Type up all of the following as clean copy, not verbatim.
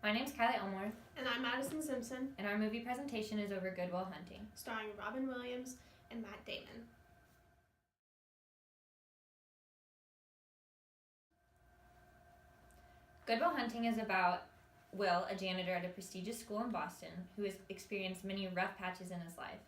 My name's Kylie Elmore. And I'm Madison Simpson. And our movie presentation is over Good Will Hunting, starring Robin Williams and Matt Damon. Good Will Hunting is about Will, a janitor at a prestigious school in Boston, who has experienced many rough patches in his life,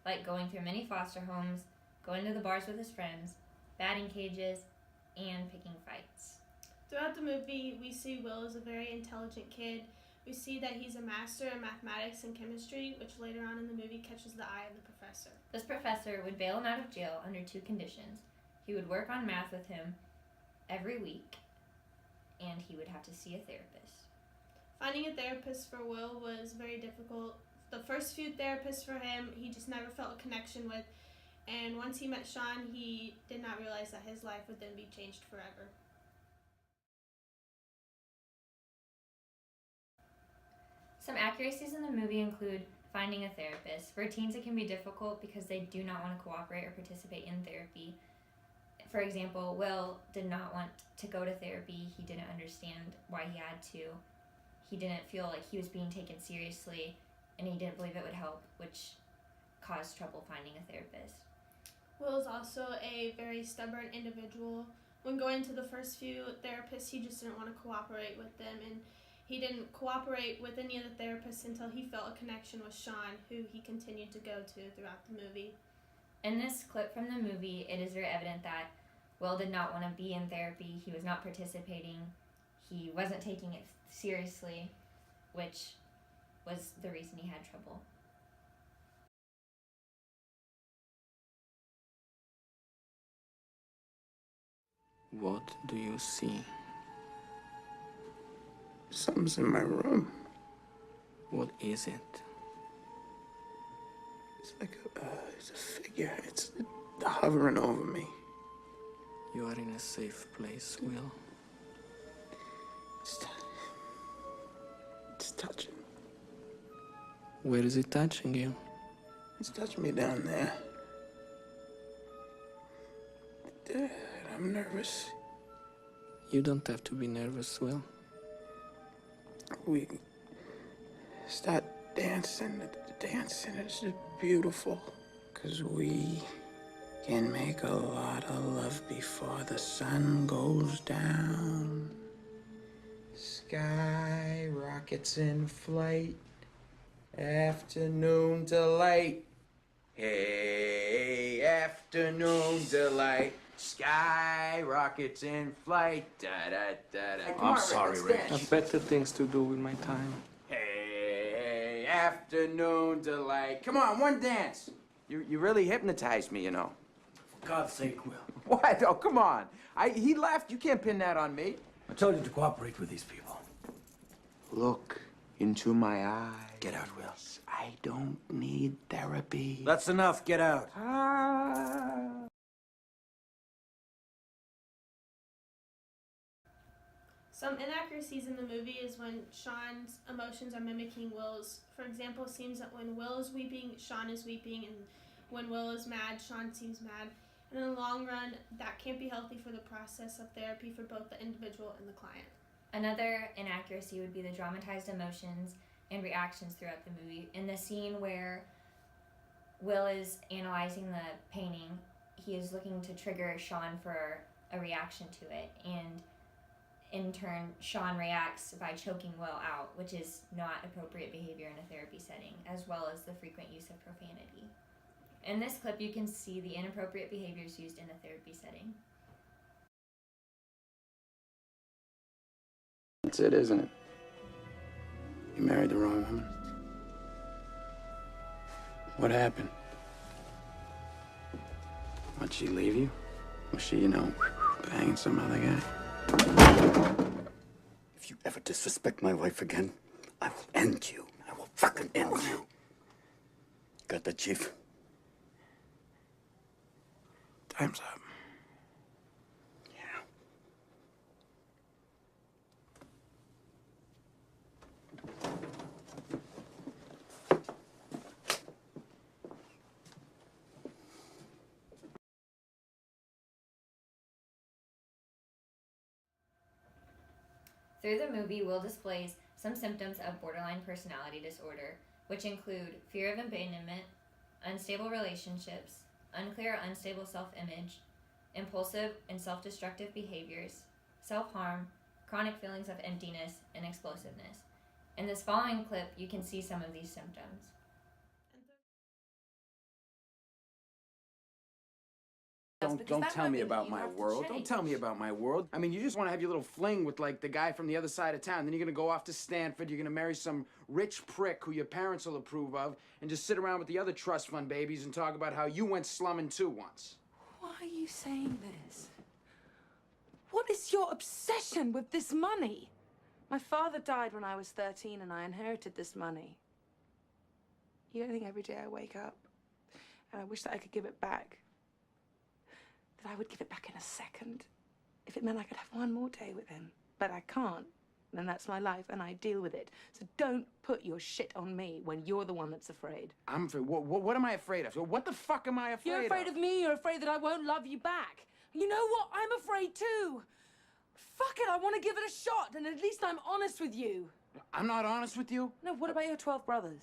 like going through many foster homes, going to the bars with his friends, batting cages, and picking fights. Throughout the movie, we see Will as a very intelligent kid. We see that he's a master in mathematics and chemistry, which later on in the movie catches the eye of the professor. This professor would bail him out of jail under two conditions. He would work on math with him every week, and he would have to see a therapist. Finding a therapist for Will was very difficult. The first few therapists for him, he just never felt a connection with, and once he met Sean, he did not realize that his life would then be changed forever. Some accuracies in the movie include finding a therapist. For teens, it can be difficult because they do not want to cooperate or participate in therapy. For example, Will did not want to go to therapy. He didn't understand why he had to. He didn't feel like he was being taken seriously, and he didn't believe it would help, which caused trouble finding a therapist. Will is also a very stubborn individual. When going to the first few therapists, he just didn't want to cooperate with them, and he didn't cooperate with any of the therapists until he felt a connection with Sean, who he continued to go to throughout the movie. In this clip from the movie, it is very evident that Will did not want to be in therapy. He was not participating. He wasn't taking it seriously, which was the reason he had trouble. What do you see? Something's in my room. What is it? It's like it's a figure. It's hovering over me. You are in a safe place, Will. It's touching. Where is it touching you? It's touching me down there. I'm nervous. You don't have to be nervous, Will. We start dancing. The dancing is just beautiful. 'Cause we can make a lot of love before the sun goes down. Sky rockets in flight. Afternoon delight. Hey, afternoon delight. Sky rockets in flight. Da da da da. I'm sorry, Rich. I have better things to do with my time. Hey, afternoon delight. Come on, one dance. You really hypnotized me, you know. For God's sake, Will. What? Oh, come on. He left. You can't pin that on me. I told you to cooperate with these people. Look into my eyes. Get out, Will. I don't need therapy. That's enough. Get out. Some inaccuracies in the movie is when Sean's emotions are mimicking Will's. For example, it seems that when Will is weeping, Sean is weeping, and when Will is mad, Sean seems mad. And in the long run, that can't be healthy for the process of therapy for both the individual and the client. Another inaccuracy would be the dramatized emotions and reactions throughout the movie. In the scene where Will is analyzing the painting, he is looking to trigger Sean for a reaction to it, and in turn, Sean reacts by choking Will out, which is not appropriate behavior in a therapy setting, as well as the frequent use of profanity. In this clip, you can see the inappropriate behaviors used in a therapy setting. That's it, isn't it? You married the wrong woman. What happened? What'd she leave you? Was she, banging some other guy? If you ever disrespect my wife again, I will end you. I will fucking end you. Got that, Chief? Time's up. Yeah. Through the movie, Will displays some symptoms of borderline personality disorder, which include fear of abandonment, unstable relationships, unclear or unstable self-image, impulsive and self-destructive behaviors, self-harm, chronic feelings of emptiness, and explosiveness. In this following clip, you can see some of these symptoms. Don't tell me about my world. Don't tell me about my world. I mean, you just want to have your little fling with, like, the guy from the other side of town. Then you're going to go off to Stanford. You're going to marry some rich prick who your parents will approve of and just sit around with the other trust fund babies and talk about how you went slumming too once. Why are you saying this? What is your obsession with this money? My father died when I was 13 and I inherited this money. You don't think every day I wake up and I wish that I could give it back? That I would give it back in a second if it meant I could have one more day with him. But I can't, and that's my life, and I deal with it. So don't put your shit on me when you're the one that's afraid. I'm afraid. What am I afraid of? What the fuck am I afraid of? You're afraid of me, you're afraid that I won't love you back. You know what? I'm afraid too. Fuck it, I want to give it a shot, and at least I'm honest with you. I'm not honest with you? No, what about your 12 brothers?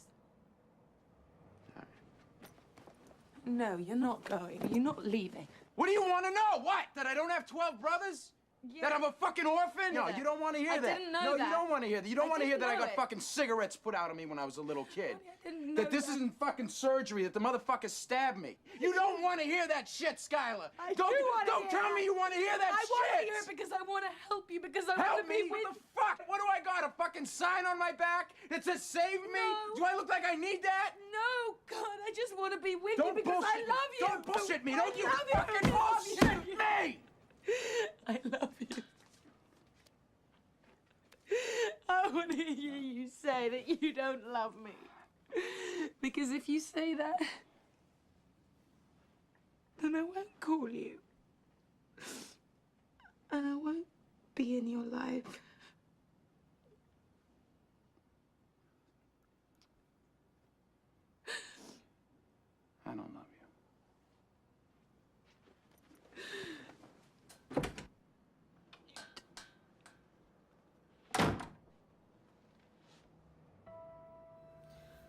No, you're not going. You're not leaving. What do you want to know? What? That I don't have 12 brothers? Yeah. That I'm a fucking orphan? No, that. you don't want to hear I that. didn't know no, that. you don't want to hear that. You don't I want to hear didn't that I know got it. fucking cigarettes put out of me when I was a little kid. I didn't know that this isn't fucking surgery, that the motherfucker stabbed me. You don't want to hear that shit, Skylar. I Don't hear tell that. me you want to hear that I shit. want to hear it because I want to help you, because I want Help to be me? with What the fuck? What do I got? A fucking sign on my back that says save me? No. Do I look like I need that? No, God, I just want to be with Don't you because bullshit I love you. Don't bullshit me. I Don't you love you. fucking I love bullshit you. me. I love you. I want to hear you say that you don't love me. Because if you say that, then I won't call you. And I won't be in your life. I don't love you.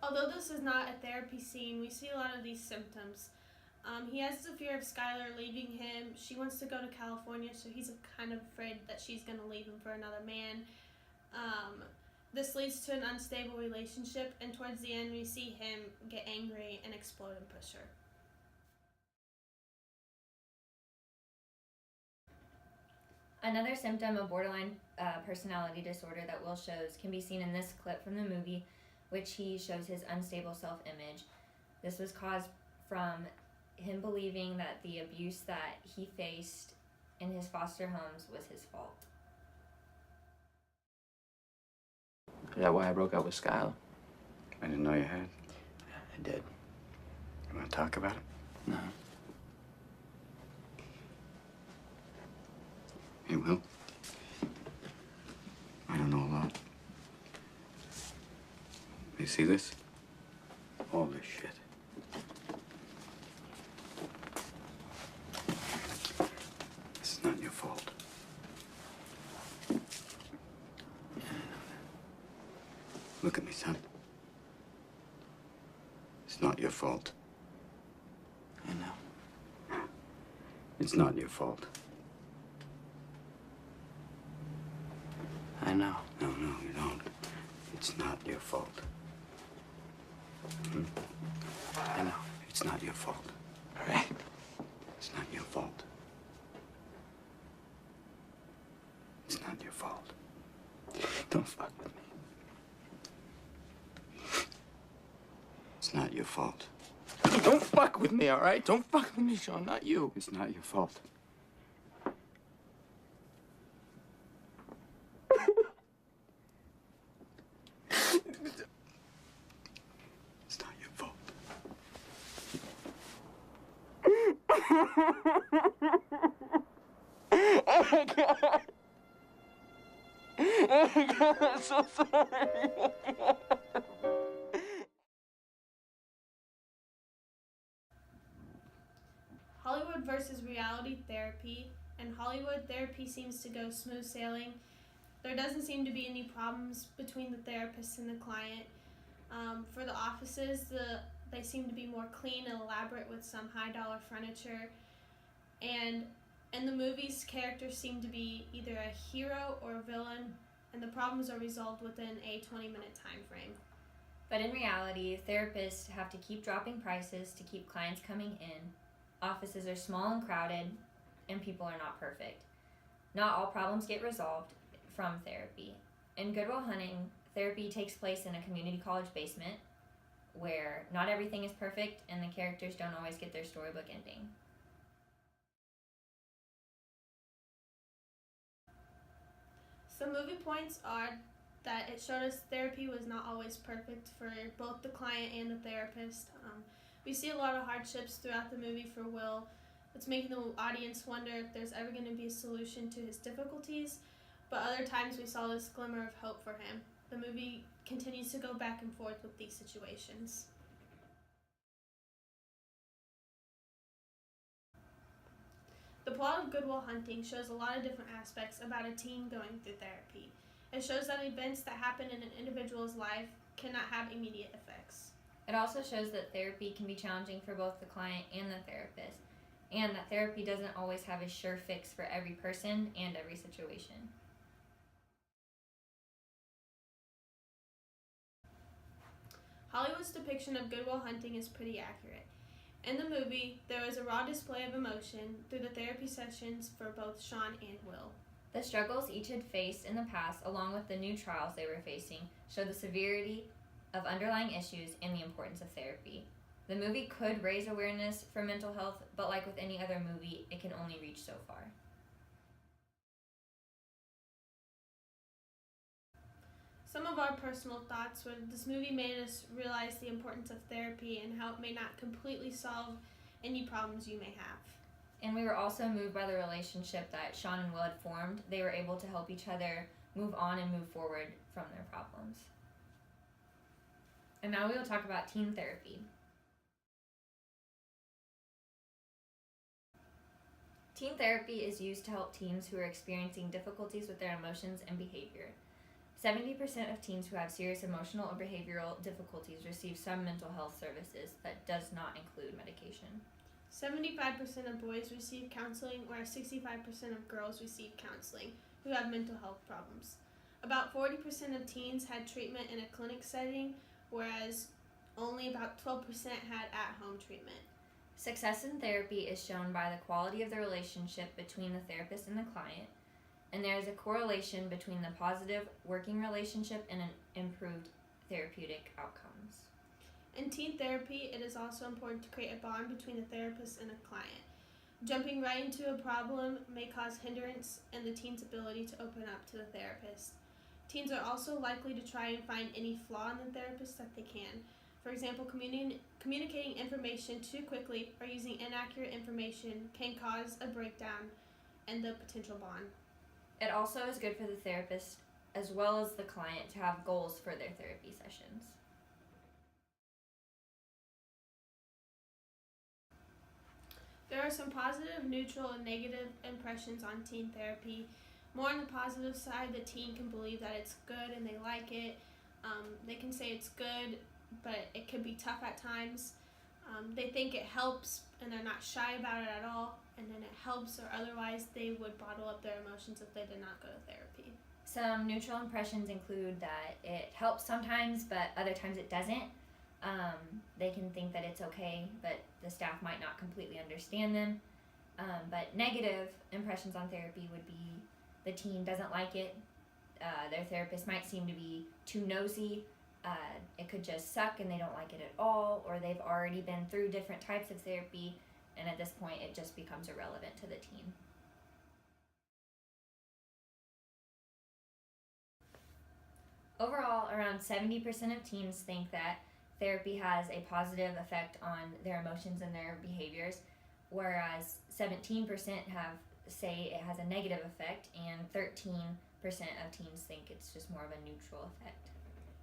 Although this is not a therapy scene, we see a lot of these symptoms. He has the fear of Skylar leaving him. She wants to go to California, so he's kind of afraid that she's going to leave him for another man. This leads to an unstable relationship, and towards the end we see him get angry and explode and push her. Another symptom of borderline personality disorder that Will shows can be seen in this clip from the movie, which he shows his unstable self-image. This was caused from him believing that the abuse that he faced in his foster homes was his fault. Is that why I broke up with Skylar? I didn't know you had. I did. You want to talk about it? No. Hey, Will. I don't know a lot. You see this? All this shit. This is not your fault. Look at me, son. It's not your fault. I know. It's not your fault. I know. No, you don't. It's not your fault. I know. It's not your fault. All right. It's not your fault. It's not your fault. Don't fuck with me. It's not your fault. Don't fuck with me, all right? Don't fuck with me, Sean, not you. It's not your fault. It's not your fault. Oh my God. Oh my God, I'm so sorry. Hollywood versus reality therapy. In Hollywood, therapy seems to go smooth sailing. There doesn't seem to be any problems between the therapist and the client. For the offices, they seem to be more clean and elaborate with some high-dollar furniture. And in the movies, characters seem to be either a hero or a villain, and the problems are resolved within a 20-minute time frame. But in reality, therapists have to keep dropping prices to keep clients coming in. Offices are small and crowded, and people are not perfect. Not all problems get resolved from therapy. In Good Will Hunting, therapy takes place in a community college basement where not everything is perfect and the characters don't always get their storybook ending. Some movie points are that it showed us therapy was not always perfect for both the client and the therapist. We see a lot of hardships throughout the movie for Will. It's making the audience wonder if there's ever going to be a solution to his difficulties, but other times we saw this glimmer of hope for him. The movie continues to go back and forth with these situations. The plot of Good Will Hunting shows a lot of different aspects about a teen going through therapy. It shows that events that happen in an individual's life cannot have immediate effects. It also shows that therapy can be challenging for both the client and the therapist, and that therapy doesn't always have a sure fix for every person and every situation. Hollywood's depiction of Good Will Hunting is pretty accurate. In the movie, there was a raw display of emotion through the therapy sessions for both Sean and Will. The struggles each had faced in the past, along with the new trials they were facing, show the severity of underlying issues and the importance of therapy. The movie could raise awareness for mental health, but like with any other movie, it can only reach so far. Some of our personal thoughts were this movie made us realize the importance of therapy and how it may not completely solve any problems you may have. And we were also moved by the relationship that Sean and Will had formed. They were able to help each other move on and move forward from their problems. And now we will talk about teen therapy. Teen therapy is used to help teens who are experiencing difficulties with their emotions and behavior. 70% of teens who have serious emotional or behavioral difficulties receive some mental health services that does not include medication. 75% of boys receive counseling, whereas 65% of girls receive counseling who have mental health problems. About 40% of teens had treatment in a clinic setting, whereas only about 12% had at-home treatment. Success in therapy is shown by the quality of the relationship between the therapist and the client, and there is a correlation between the positive working relationship and an improved therapeutic outcomes. In teen therapy, it is also important to create a bond between the therapist and a client. Jumping right into a problem may cause hindrance in the teen's ability to open up to the therapist. Teens are also likely to try and find any flaw in the therapist that they can. For example, communicating information too quickly or using inaccurate information can cause a breakdown in the potential bond. It also is good for the therapist as well as the client to have goals for their therapy sessions. There are some positive, neutral, and negative impressions on teen therapy. More on the positive side, the teen can believe that it's good and they like it. They can say it's good, but it can be tough at times. They think it helps and they're not shy about it at all, and then it helps, or otherwise they would bottle up their emotions if they did not go to therapy. Some neutral impressions include that it helps sometimes, but other times it doesn't. They can think that it's okay, but the staff might not completely understand them. But negative impressions on therapy would be the teen doesn't like it. Their therapist might seem to be too nosy. It could just suck and they don't like it at all, or they've already been through different types of therapy, and at this point it just becomes irrelevant to the teen. Overall, around 70% of teens think that therapy has a positive effect on their emotions and their behaviors, whereas 17% say it has a negative effect, and 13% of teens think it's just more of a neutral effect.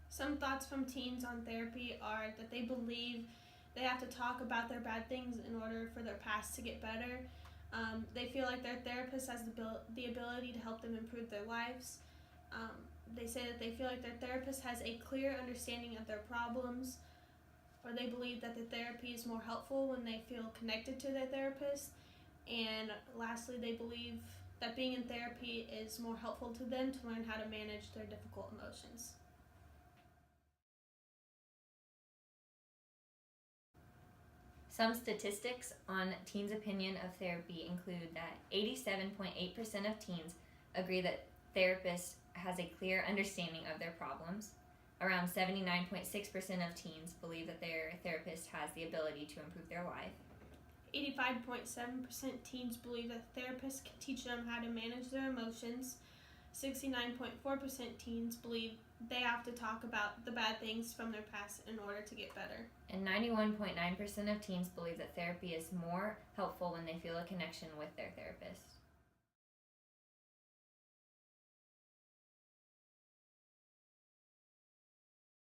Some thoughts from teens on therapy are that they believe they have to talk about their bad things in order for their past to get better. They feel like their therapist has the ability to help them improve their lives. They say that they feel like their therapist has a clear understanding of their problems, or they believe that the therapy is more helpful when they feel connected to their therapist. And lastly, they believe that being in therapy is more helpful to them to learn how to manage their difficult emotions. Some statistics on teens' opinion of therapy include that 87.8% of teens agree that therapists has a clear understanding of their problems. Around 79.6% of teens believe that their therapist has the ability to improve their life. 85.7% teens believe that therapists can teach them how to manage their emotions. 69.4% teens believe they have to talk about the bad things from their past in order to get better. And 91.9% of teens believe that therapy is more helpful when they feel a connection with their therapist.